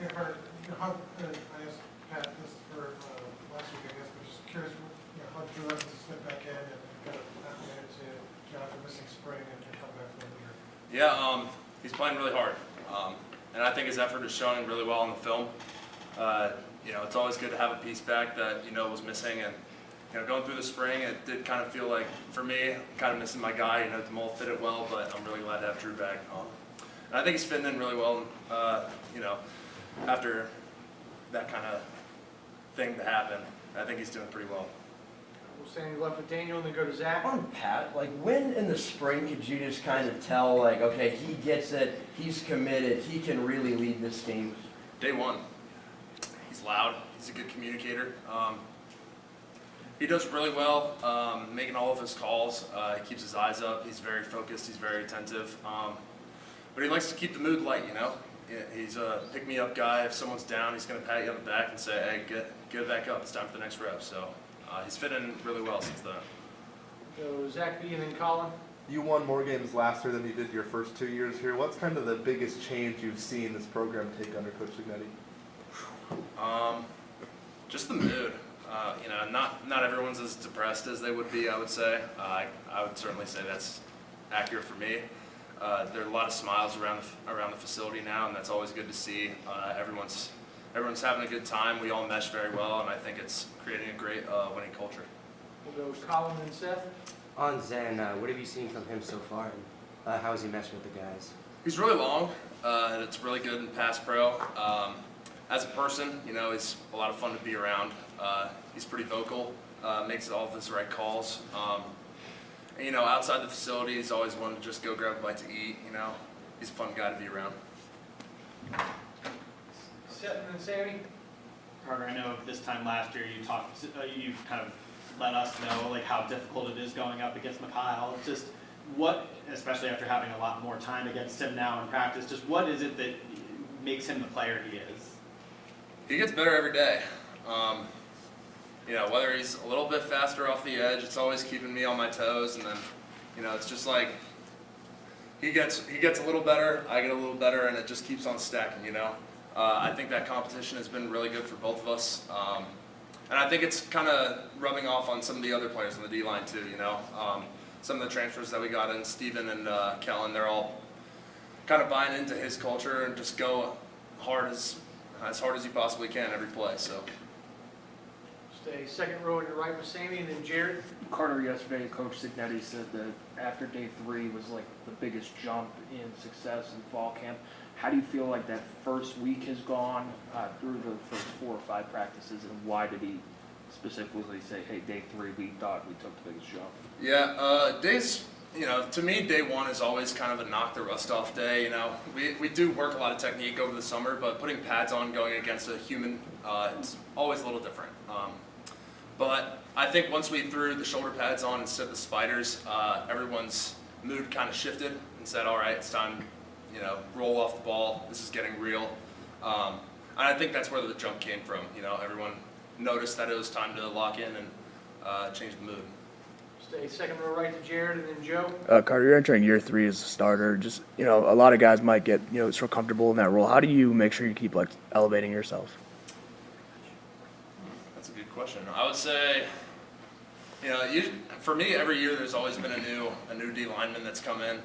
Yeah, how, I asked Pat this for last week, I guess, but just curious, how Drew Evans has stepped back in and got acclimated to after missing spring and come back for the year. Yeah, he's playing really hard, and I think his effort is showing really well in the film. It's always good to have a piece back that was missing, and going through the spring, it did kind of feel like, for me, kind of missing my guy. Demol fit it well, but I'm really glad to have Drew back. And I think he's fitting in really well. After that kind of thing to happen, I think he's doing pretty well. We'll stay left with Daniel and then go to Zach. On Pat, when in the spring could you just kind of tell, okay, he gets it, he's committed, he can really lead this team? Day one. He's loud. He's a good communicator. He does really well making all of his calls. He keeps his eyes up. He's very focused. He's very attentive. But he likes to keep the mood light, He's a pick-me-up guy. If someone's down, he's going to pat you on the back and say, hey, get back up. It's time for the next rep. So he's fit in really well since then. So Zach B and then Colin. You won more games last year than you did your first 2 years here. What's kind of the biggest change you've seen this program take under Coach Signetti? Just the mood. Not everyone's as depressed as they would be, I would say. I would certainly say that's accurate for me. There are a lot of smiles around the facility now, and that's always good to see. Everyone's having a good time. We all mesh very well, and I think it's creating a great winning culture. We'll go with Colin and Seth. On Zen, what have you seen from him so far, and how has he meshed with the guys? He's really long, and it's really good in pass pro. As a person, he's a lot of fun to be around. He's pretty vocal, makes all of his right calls. And, outside the facility, he's always wanted to just go grab a bite to eat. He's a fun guy to be around. Seth and then Sammy. Carter, I know this time last year you kind of let us know how difficult it is going up against Mikhail. Just what, especially after having a lot more time against him now in practice, just what is it that makes him the player he is? He gets better every day. Whether he's a little bit faster off the edge, it's always keeping me on my toes, and then, it's just like he gets a little better, I get a little better, and it just keeps on stacking. I think that competition has been really good for both of us, and I think it's kind of rubbing off on some of the other players on the D line too. Some of the transfers that we got in, Steven and Kellen, they're all kind of buying into his culture and just go as hard as you possibly can every play. So. Stay second row on your right with Sammy and then Jared. Carter, yesterday, Coach Signetti said that after day 3 was the biggest jump in success in fall camp. How do you feel like that first week has gone through the first 4 or 5 practices, and why did he specifically say, hey, day 3 we thought we took the biggest jump? Yeah, days, to me, day 1 is always kind of a knock the rust off day. We do work a lot of technique over the summer, but putting pads on going against a human, it's always a little different. But I think once we threw the shoulder pads on instead of the spiders, everyone's mood kind of shifted and said, all right, it's time, roll off the ball. This is getting real. And I think that's where the jump came from. Everyone noticed that it was time to lock in and change the mood. Stay second row right to Jared and then Joe. Carter, you're entering year 3 as a starter. Just, a lot of guys might get, sort of comfortable in that role. How do you make sure you keep, elevating yourself? That's a good question. I would say, for me, every year there's always been a new D lineman that's come in.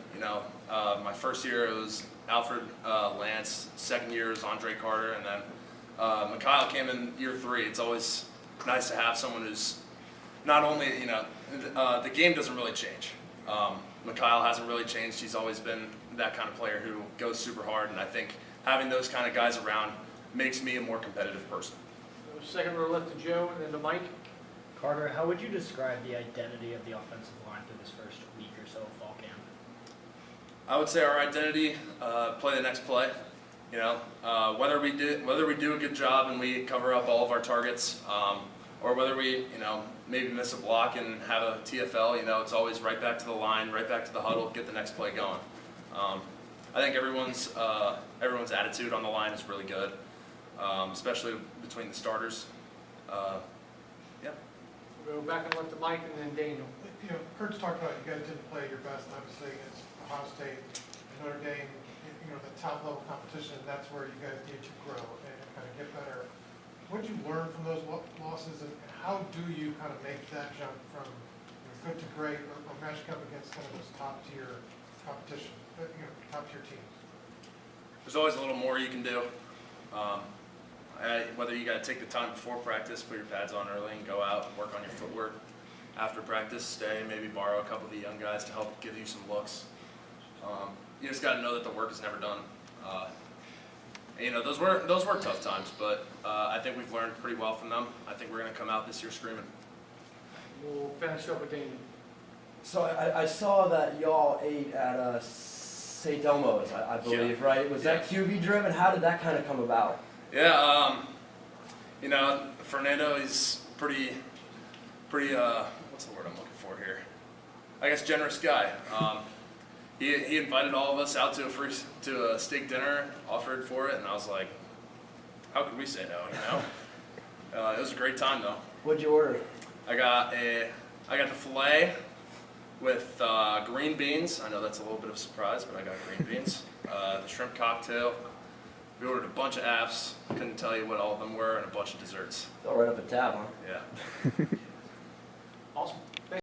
My first year it was Alfred Lance. Second year was Andre Carter, and then Mikhail came in year 3. It's always nice to have someone who's not only, the game doesn't really change. Mikhail hasn't really changed. He's always been that kind of player who goes super hard, and I think having those kind of guys around makes me a more competitive person. Second row left to Joe and then to Mike. Carter, how would you describe the identity of the offensive line through this first week or so of fall camp? I would say our identity, play the next play. Whether we do a good job and we cover up all of our targets, or whether we, maybe miss a block and have a TFL, it's always right back to the line, right back to the huddle, get the next play going. I think everyone's attitude on the line is really good, especially between the starters. Yeah. We'll go back and left to Mike and then Daniel. Kurt's talked about you guys didn't play your best, obviously, against Ohio State and Notre Dame. the top level competition, that's where you guys need to grow and kind of get better. What did you learn from those losses, and how do you kind of make that jump from good to great, or matching up against kind of those top tier competition, top tier teams? There's always a little more you can do. Whether you got to take the time before practice, put your pads on early, and go out and work on your footwork. After practice, stay, maybe borrow a couple of the young guys to help give you some looks. You just got to know that the work is never done. Those were tough times, but I think we've learned pretty well from them. I think we're going to come out this year screaming. We'll finish up with Damon. So I saw that y'all ate at St. Elmo's, I believe, right? Was that QB driven? How did that kind of come about? Yeah, Fernando, he's pretty, what's the word I'm looking for here? I guess generous guy. He invited all of us out to a steak dinner, offered for it, and I was like, how could we say no, It was a great time though. What'd you order? I got the filet with green beans. I know that's a little bit of a surprise, but I got green beans. The shrimp cocktail. We ordered a bunch of apps. Couldn't tell you what all of them were, and a bunch of desserts. It's all right up at tab, huh? Yeah. Awesome.